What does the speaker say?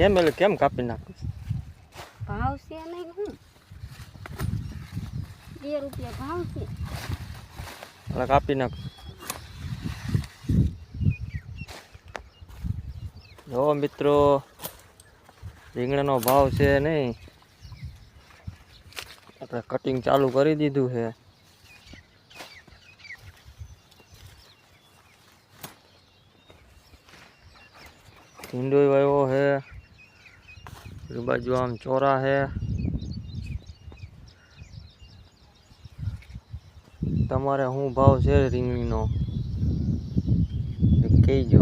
કેમ એટલે કેમ કાપી નાખું? ભાવ છે નહીં હું 2 રૂપિયા ભાવ છે. એટલે કાપી નાખું. જો મિત્રો રીંગણાનો ભાવ છે નહીં, આપણે કટિંગ ચાલુ કરી દીધું છે. ભીંડો વાવ્યો છે, એ બાજુ આમ ચોરા છે. તમારે શું ભાવ છે રીંગણીનો કહેજો.